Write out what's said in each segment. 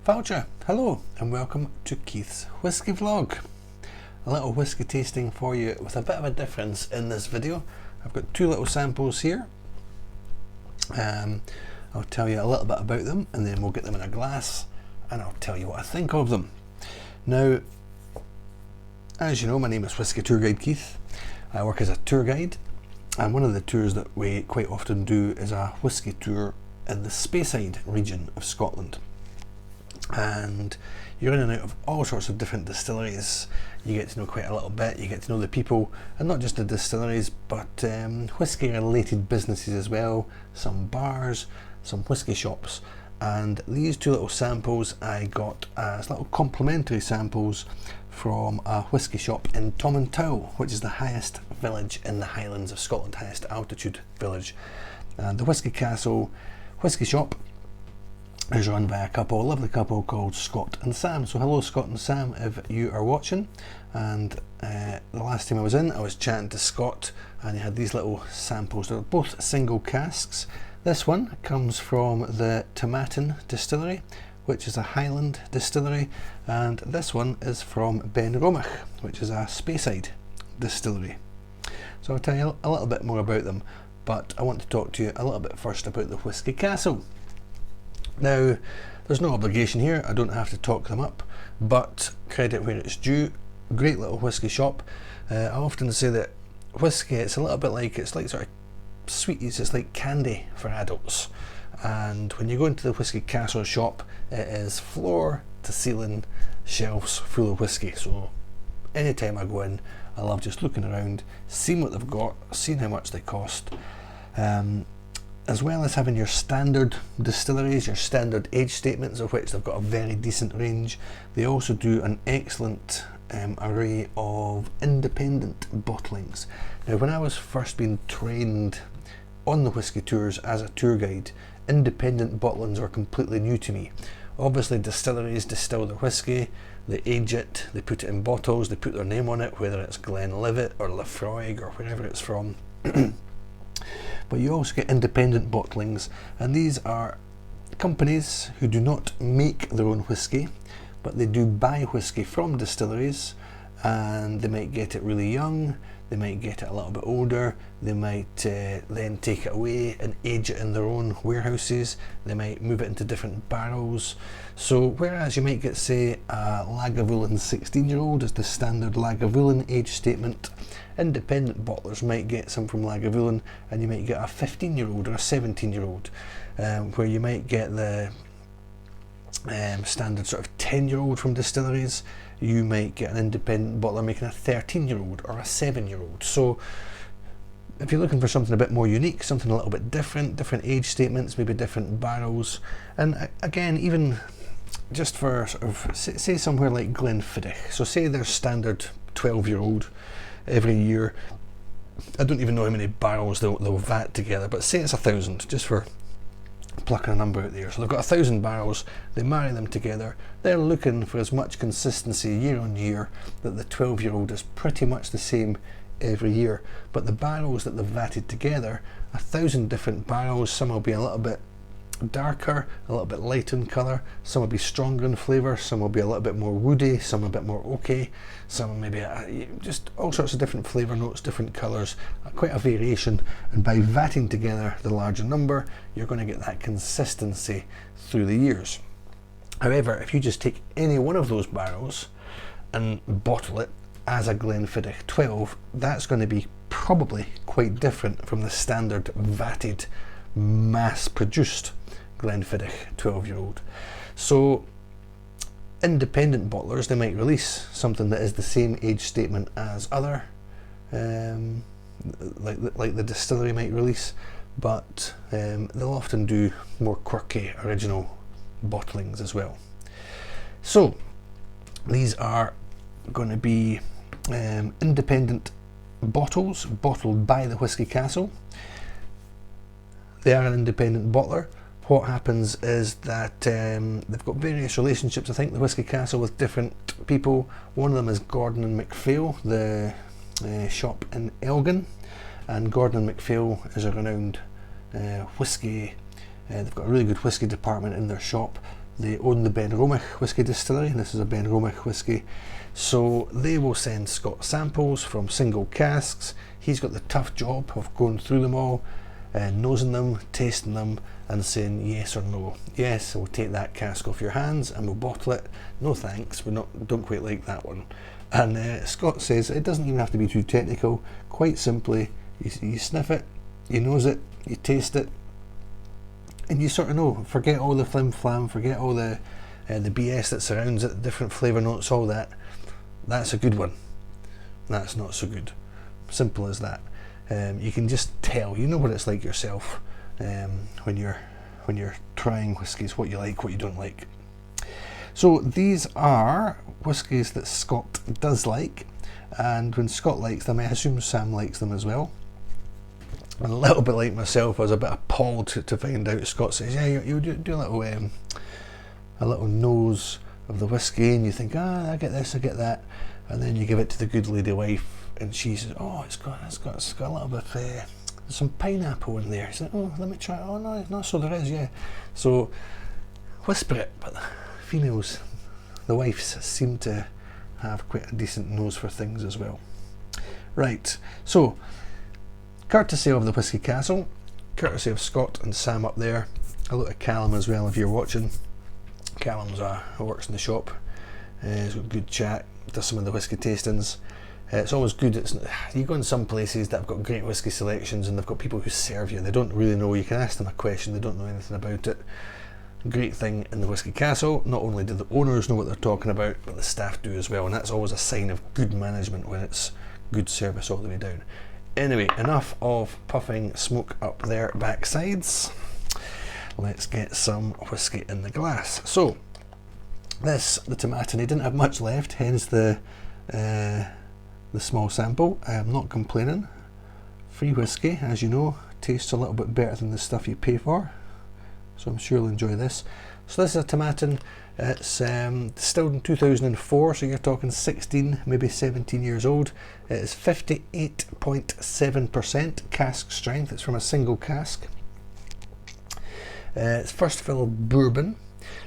Vulture, hello and welcome to Keith's Whisky Vlog. A little whisky tasting for you with a bit of a difference in this video. I've got two little samples here. I'll tell you a little bit about them and then we'll get them in a glass and I'll tell you what I think of them. Now, as you know, my name is Whisky Tour Guide Keith. I work as a tour guide, and one of the tours that we quite often do is a whisky tour in the Speyside region of Scotland. And you're in and out of all sorts of different distilleries. You get to know quite a little bit, you get to know the people, and not just the distilleries, but whisky related businesses as well, some bars, some whisky shops. And these two little samples I got as little complimentary samples from a whisky shop in Tomintoul, which is the highest village in the Highlands of Scotland, highest altitude village. And the Whisky Castle whisky shop is run by a lovely couple called Scott and Sam. So hello Scott and Sam if you are watching. And the last time I was in, I was chatting to Scott and he had these little samples. They're both single casks. This one comes from the Tomatin distillery, which is a Highland distillery, and this one is from Benromach, which is a Speyside distillery. So I'll tell you a little bit more about them, but I want to talk to you a little bit first about the Whisky Castle. Now, there's no obligation here, I don't have to talk them up, but credit where it's due. Great little whisky shop. I often say that whisky, it's a little bit like, it's like sort of sweeties, it's like candy for adults. And when you go into the Whisky Castle shop, it is floor to ceiling shelves full of whisky. So anytime I go in, I love just looking around, seeing what they've got, seeing how much they cost. As well as having your standard distilleries, your standard age statements, of which they've got a very decent range. They also do an excellent array of independent bottlings. Now, when I was first being trained on the whisky tours as a tour guide, independent bottlings were completely new to me. Obviously, distilleries distill their whisky, they age it, they put it in bottles, they put their name on it, whether it's Glenlivet or Lafroig or wherever it's from. But you also get independent bottlings, and these are companies who do not make their own whisky, but they do buy whisky from distilleries, and they might get it really young, they might get it a little bit older, they might then take it away and age it in their own warehouses, they might move it into different barrels. So whereas you might get, say, a Lagavulin 16-year-old as the standard Lagavulin age statement, independent bottlers might get some from Lagavulin and you might get a 15-year-old or a 17-year-old, where you might get the standard sort of 10-year-old from distilleries. You might get an independent bottler making a 13-year-old or a 7-year-old. So if you're looking for something a bit more unique, something a little bit different age statements, maybe different barrels, and again, even just for sort of, say somewhere like Glenfiddich, so say their standard 12-year-old every year, I don't even know how many barrels they'll vat together, but say it's 1,000, just for plucking a number out there. So they've got 1,000 barrels, they marry them together, they're looking for as much consistency year on year that the 12-year-old is pretty much the same every year. But the barrels that they've vatted together, 1,000 different barrels, some will be a little bit darker, a little bit light in colour, some will be stronger in flavour, some will be a little bit more woody, some a bit more oaky, some maybe just all sorts of different flavour notes, different colours, quite a variation. And by vatting together the larger number, you're going to get that consistency through the years. However, if you just take any one of those barrels and bottle it as a Glenfiddich 12, that's going to be probably quite different from the standard vatted, mass-produced Glenfiddich 12-year-old. So independent bottlers, they might release something that is the same age statement as other, like the distillery might release, but they'll often do more quirky original bottlings as well. So these are going to be independent bottles bottled by the Whisky Castle. They are an independent bottler. What happens is that they've got various relationships, I think, the Whisky Castle, with different people. One of them is Gordon and MacPhail, the shop in Elgin, and Gordon and MacPhail is a renowned whisky. They've got a really good whisky department in their shop. They own the Benromach Whisky Distillery, and this is a Benromach whisky. So they will send Scott samples from Single Casks. He's got the tough job of going through them all, nosing them, tasting them, and saying yes or no. Yes, we'll take that cask off your hands and we'll bottle it. No thanks, don't quite like that one. And Scott says it doesn't even have to be too technical. Quite simply, you sniff it, you nose it, you taste it, and you sort of know. Forget all the flim flam, forget all the BS that surrounds it, the different flavour notes, all that. That's a good one. That's not so good. Simple as that. You can just tell. You know what it's like yourself when you're trying whiskies, what you like, what you don't like. So these are whiskies that Scott does like, and when Scott likes them, I assume Sam likes them as well. And a little bit like myself, I was a bit appalled to find out Scott says, yeah, you do a little nose of the whiskey, and you think, I get this, I get that, and then you give it to the good lady wife, and she says, oh, it's got a little bit of some pineapple in there. She's like, oh, let me try it. Oh no, so there is, yeah. So whisper it, but the females, the wives, seem to have quite a decent nose for things as well. Right, so courtesy of the Whisky Castle, courtesy of Scott and Sam up there. A look at Callum as well if you're watching. Callum's who works in the shop. He's got good chat, does some of the whisky tastings. It's always good. You go in some places that have got great whisky selections and they've got people who serve you. They don't really know. You can ask them a question, they don't know anything about it. Great thing in the Whisky Castle, not only do the owners know what they're talking about, but the staff do as well, and that's always a sign of good management when it's good service all the way down. Anyway, enough of puffing smoke up their backsides. Let's get some whisky in the glass. So this, the Tomatin, he didn't have much left, hence the small sample. I am not complaining. Free whisky, as you know, tastes a little bit better than the stuff you pay for, so I'm sure you'll enjoy this. So this is a Tomatin. It's distilled in 2004, so you're talking 16, maybe 17 years old. It is 58.7% cask strength. It's from a single cask. It's first fill bourbon.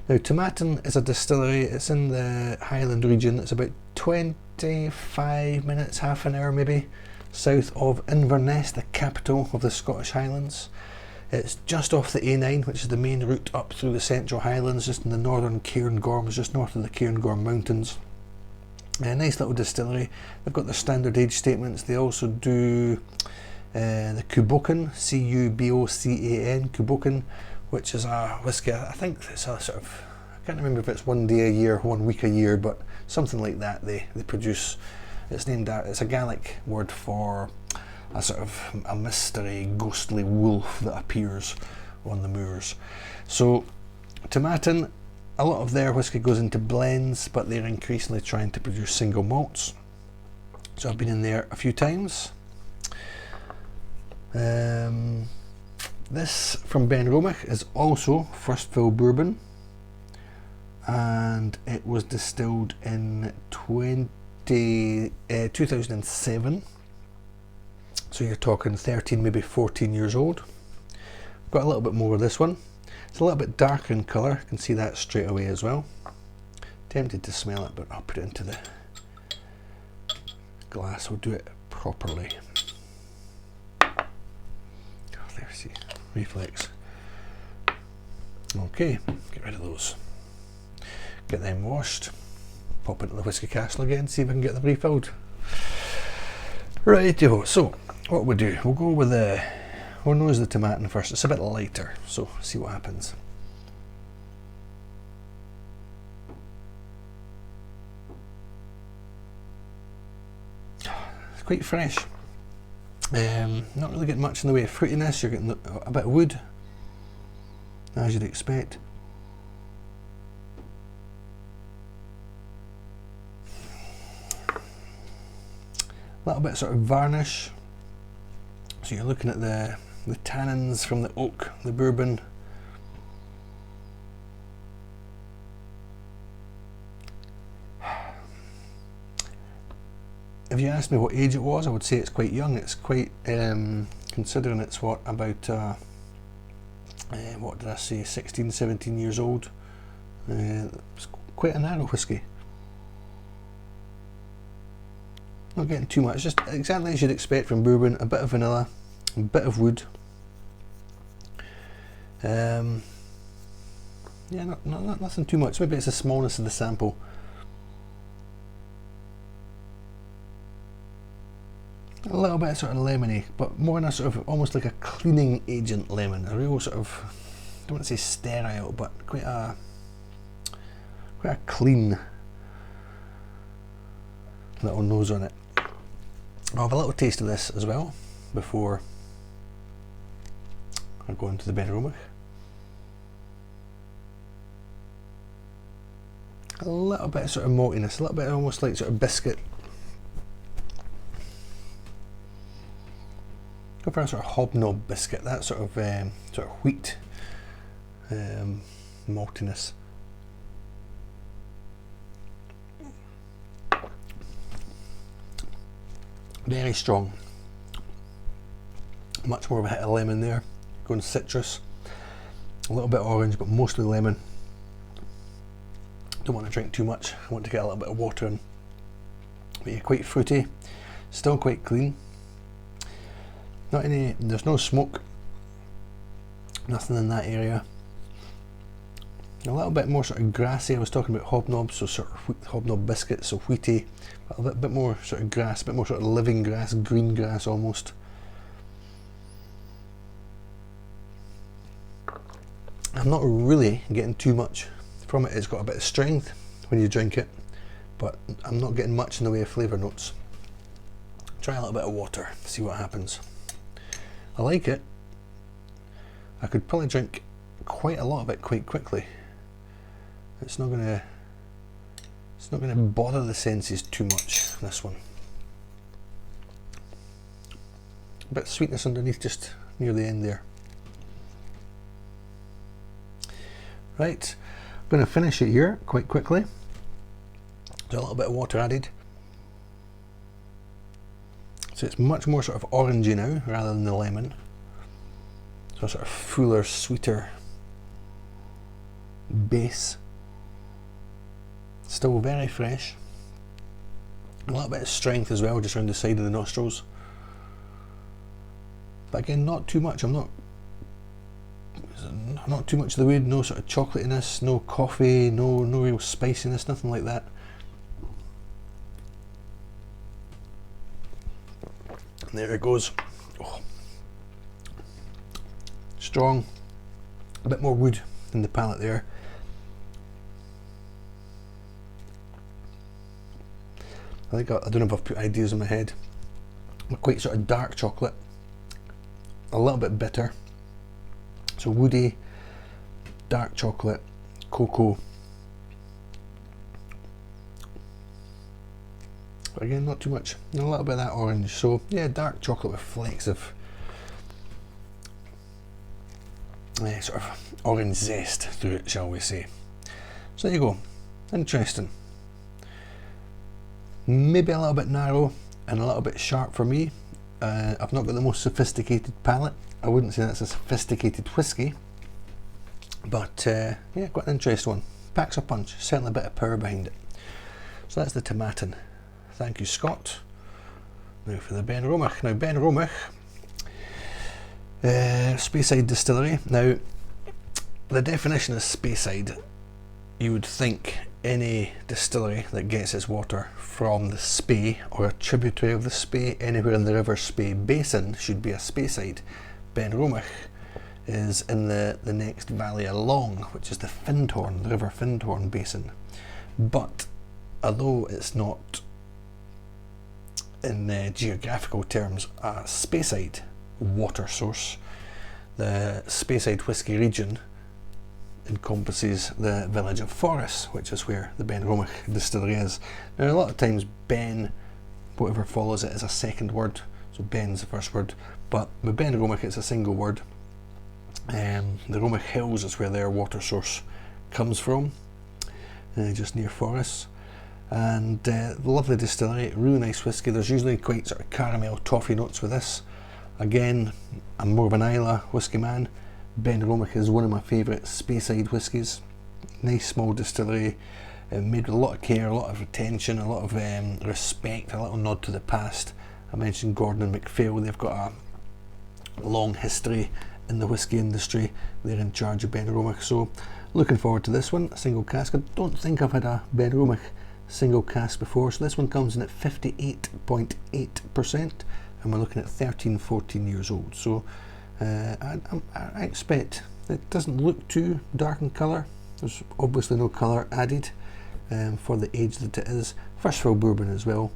Now Tomatin is a distillery. It's in the Highland region. It's about 25 minutes, half an hour maybe, south of Inverness, the capital of the Scottish Highlands. It's just off the A9, which is the main route up through the Central Highlands, just in the northern Cairngorms, just north of the Cairngorm Mountains. A nice little distillery. They've got their standard age statements. They also do the Cubocan, C-U-B-O-C-A-N, Cubocan, which is a whisky. I think it's a sort of, I can't remember if it's 1 day a year, 1 week a year, but something like that they produce. It's a Gaelic word for a sort of a mystery, ghostly wolf that appears on the moors. So Tomatin, a lot of their whisky goes into blends, but they're increasingly trying to produce single malts. So I've been in there a few times. This from Benromach is also first fill bourbon, and it was distilled in 2007. So you're talking 13, maybe 14 years old. Got a little bit more of this one. It's a little bit darker in colour, you can see that straight away as well. Tempted to smell it, but I'll put it into the glass, we'll do it properly. Oh, there, see, reflex. Okay, get rid of those. Get them washed. Pop into the Whisky Castle again, see if I can get them refilled. Rightio, so what we'll do, we'll go with we'll nose the Tomatin first. It's a bit lighter, so see what happens. It's quite fresh. Not really getting much in the way of fruitiness. You're getting a bit of wood, as you'd expect. A little bit sort of varnish. So you're looking at the tannins from the oak, the bourbon. If you asked me what age it was, I would say it's quite young. It's quite, considering it's what, about, what did I say, 16, 17 years old. It's quite a narrow whisky. Not getting too much, just exactly as you'd expect from bourbon. A bit of vanilla, a bit of wood. Yeah, nothing too much. Maybe it's the smallness of the sample. A little bit sort of lemony, but more in a sort of almost like a cleaning agent lemon. A real sort of, I don't want to say sterile, but quite a clean little nose on it. I'll have a little taste of this as well before I go into the Benromach. A little bit of sort of maltiness, a little bit almost like sort of biscuit. Go for a sort of hobnob biscuit, that sort of wheat maltiness. Very strong. Much more of a hit of lemon there. Going citrus. A little bit orange, but mostly lemon. Don't want to drink too much. I want to get a little bit of water in. But yeah, quite fruity. Still quite clean. Not any. There's no smoke. Nothing in that area. A little bit more sort of grassy. I was talking about hobnobs, so sort of hobnob biscuits, so wheaty. A bit more sort of grass, a bit more sort of living grass, green grass almost. I'm not really getting too much from it. It's got a bit of strength when you drink it, but I'm not getting much in the way of flavour notes. Try a little bit of water, see what happens. I like it. I could probably drink quite a lot of it quite quickly. It's not gonna bother the senses too much, this one. A bit of sweetness underneath just near the end there. Right, I'm going to finish it here quite quickly. There's a little bit of water added. So it's much more sort of orangey now rather than the lemon. So a sort of fuller, sweeter base. Still very fresh. A little bit of strength as well, just around the side of the nostrils. But again, not too much. Not too much of the wood, no sort of chocolatiness, no coffee, no real spiciness, nothing like that. And there it goes. Oh. Strong, a bit more wood in the palate there. I don't know if I've put ideas in my head. Quite sort of dark chocolate, a little bit bitter. So woody, dark chocolate, cocoa. But again, not too much. And a little bit of that orange. So yeah, dark chocolate with flakes of sort of orange zest through it, shall we say. So there you go. Interesting. Maybe a little bit narrow and a little bit sharp for me. I've not got the most sophisticated palate. I wouldn't say that's a sophisticated whisky, but yeah, quite an interesting one. Packs a punch, certainly a bit of power behind it. So that's the Tomatin. Thank you, Scott. Now for the Benromach. Now Benromach, Speyside Distillery. Now the definition of Speyside, you would think any distillery that gets its water from the Spey or a tributary of the Spey anywhere in the River Spey basin should be a Speyside. Benromach is in the next valley along, which is the Findhorn, the River Findhorn basin. But although it's not in geographical terms a Speyside water source, the Speyside whisky region encompasses the village of Forres, which is where the Benromach distillery is. Now a lot of times Ben, whatever follows it, is a second word, so Ben's the first word, but with Benromach it's a single word. The Romach Hills is where their water source comes from, just near Forres. And lovely distillery, really nice whisky. There's usually quite sort of caramel toffee notes with this. Again, I'm more of an Islay whisky man. Benromach is one of my favourite Speyside whiskies. Nice small distillery, made with a lot of care, a lot of attention, a lot of respect, a little nod to the past. I mentioned Gordon and MacPhail, they've got a long history in the whisky industry. They're in charge of Benromach, so looking forward to this one. A single cask. I don't think I've had a Benromach single cask before, so this one comes in at 58.8%, and we're looking at 13-14 years old. So I expect it doesn't look too dark in colour. There's obviously no colour added for the age that it is. First fill bourbon as well.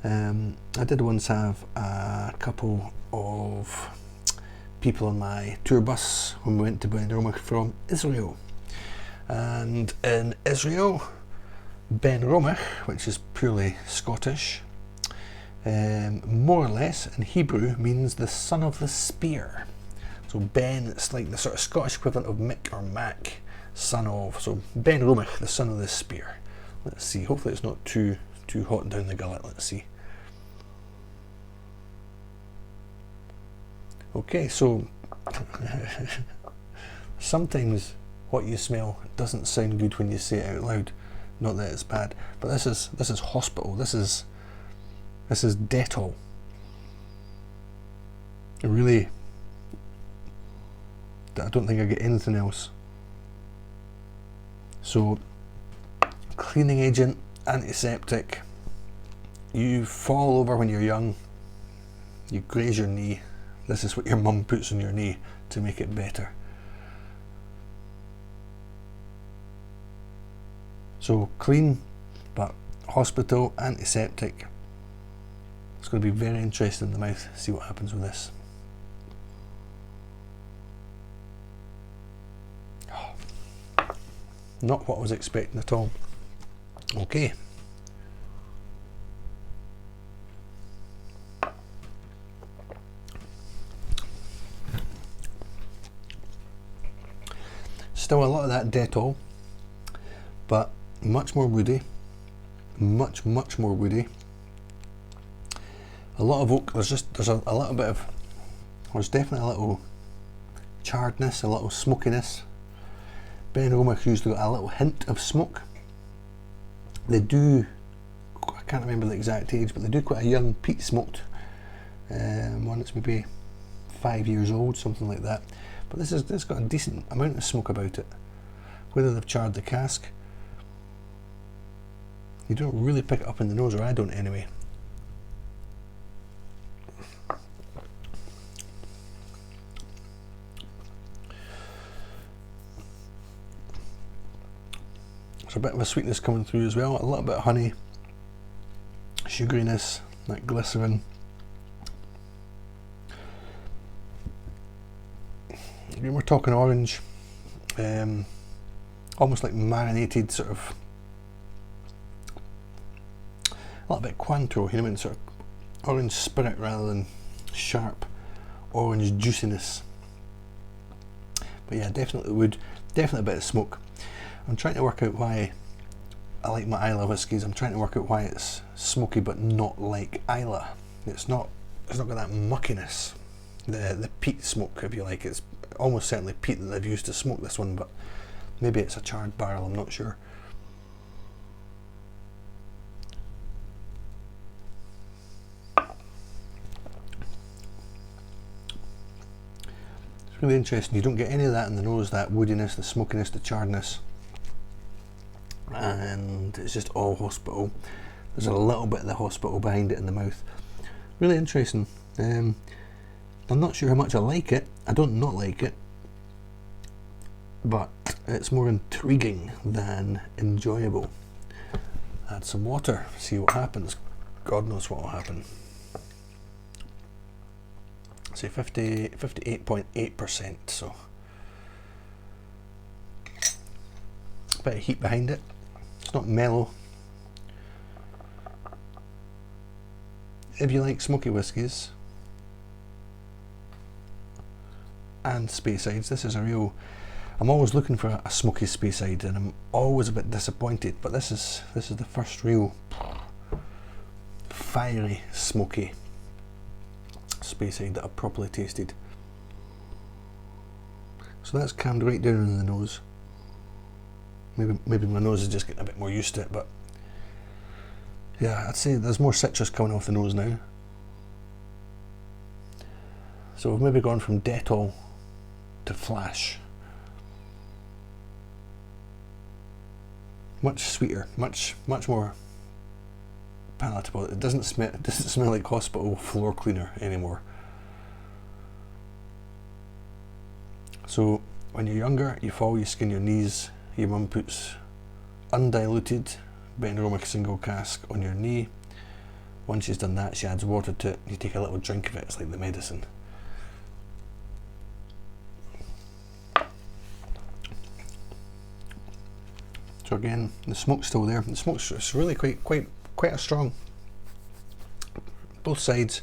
I did once have a couple of people on my tour bus when we went to Benromach from Israel, and in Israel, Benromach, which is purely Scottish, more or less in Hebrew means the son of the spear. So Ben, it's like the sort of Scottish equivalent of Mick or Mac, son of. So Benromach, the son of the spear. Let's see, hopefully it's not too hot down the gullet. Let's see. Okay, so sometimes what you smell doesn't sound good when you say it out loud. Not that it's bad, but this is hospital. This is Dettol. Really, I don't think I get anything else. So, cleaning agent, antiseptic. You fall over when you're young, you graze your knee. This is what your mum puts on your knee to make it better. So clean, but hospital, antiseptic. It's going to be very interesting in the mouth. See what happens with this. Oh, not what I was expecting at all. Okay. Still a lot of that Dettol, but much more woody, much more woody. A lot of oak. There's a little bit of, there's definitely a little charredness, a little smokiness. Benromach usually got a little hint of smoke. They do, I can't remember the exact age, but they do quite a young peat smoked one that's maybe 5 years old, something like that. But this has got a decent amount of smoke about it. Whether they've charred the cask, you don't really pick it up in the nose, or I don't anyway. There's a bit of a sweetness coming through as well, a little bit of honey, sugariness, that glycerin. We're talking orange, almost like marinated, sort of a little bit Cointreau, you know, I mean, sort of orange spirit rather than sharp orange juiciness. But yeah, definitely wood, definitely a bit of smoke. I'm trying to work out why I like my Islay whiskies. I'm trying to work out why it's smoky but not like Islay. It's not got that muckiness, the peat smoke, if you like. It's almost certainly peat that they've used to smoke this one, but maybe it's a charred barrel, I'm not sure. It's really interesting. You don't get any of that in the nose, that woodiness, the smokiness, the charredness, and it's just all hospital. There's a little bit of the hospital behind it in the mouth. Really interesting. I'm not sure how much I like it. I don't not like it, but it's more intriguing than enjoyable. Add some water, see what happens. God knows what will happen. Say 58.8%, so a bit of heat behind it. It's not mellow. If you like smoky whiskies and Speyside, this is a real. I'm always looking for a smoky Speyside, and I'm always a bit disappointed. But this is the first real fiery, smoky Speyside that I've properly tasted. So that's calmed right down in the nose. Maybe my nose is just getting a bit more used to it, but yeah, I'd say there's more citrus coming off the nose now. So we've maybe gone from Dettol to Flash. Much sweeter, much more palatable. It doesn't smell like hospital floor cleaner anymore. So when you're younger, you fall, you skin your knees, your mum puts undiluted Benromach Single Cask on your knee. Once she's done that, she adds water to it, you take a little drink of it, it's like the medicine. So again, the smoke's still there. The smoke's really quite a strong. Both sides.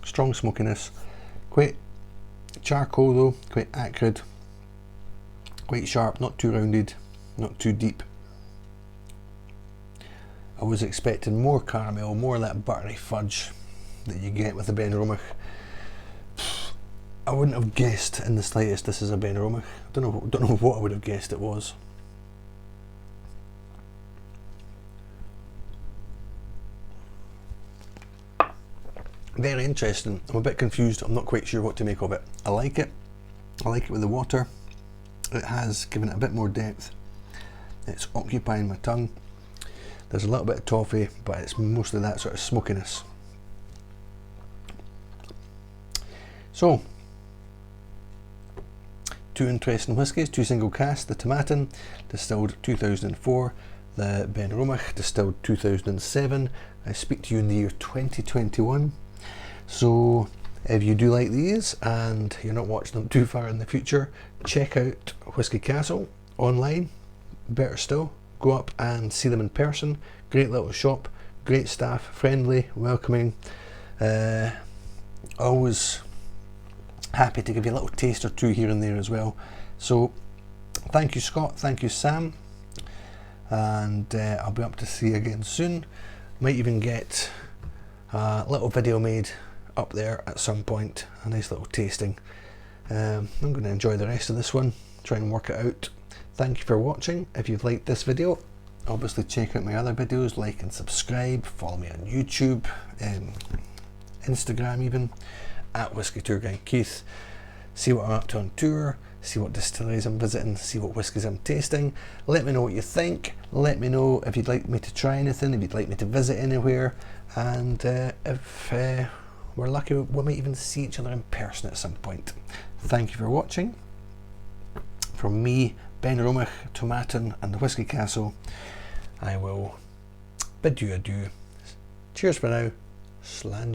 Strong smokiness. Quite charcoal though, quite acrid. Quite sharp, not too rounded, not too deep. I was expecting more caramel, more of that buttery fudge that you get with the Benromach. I wouldn't have guessed in the slightest this is a Benromach. Don't know what I would have guessed it was. Very interesting. I'm a bit confused. I'm not quite sure what to make of it. I like it. I like it with the water. It has given it a bit more depth. It's occupying my tongue. There's a little bit of toffee, but it's mostly that sort of smokiness. So, two interesting whiskies, two single casks. The Tomatin, distilled 2004. The Benromach, distilled 2007. I speak to you in the year 2021. So if you do like these and you're not watching them too far in the future, check out Whisky Castle online. Better still, go up and see them in person. Great little shop, great staff, friendly, welcoming. Always happy to give you a little taste or two here and there as well. So thank you Scott, thank you Sam, and I'll be up to see you again soon. Might even get a little video made up there at some point, a nice little tasting. I'm going to enjoy the rest of this one, try and work it out. Thank you for watching. If you've liked this video, obviously check out my other videos, like and subscribe, follow me on YouTube, Instagram even, at Whisky Tour Guide Keith. See what I'm up to on tour, see what distilleries I'm visiting, see what whiskies I'm tasting. Let me know what you think. Let me know if you'd like me to try anything, if you'd like me to visit anywhere, and if we're lucky, we might even see each other in person at some point. Thank you for watching. From me, Benromach, Tomatin and the Whisky Castle, I will bid you adieu. Cheers for now. Slán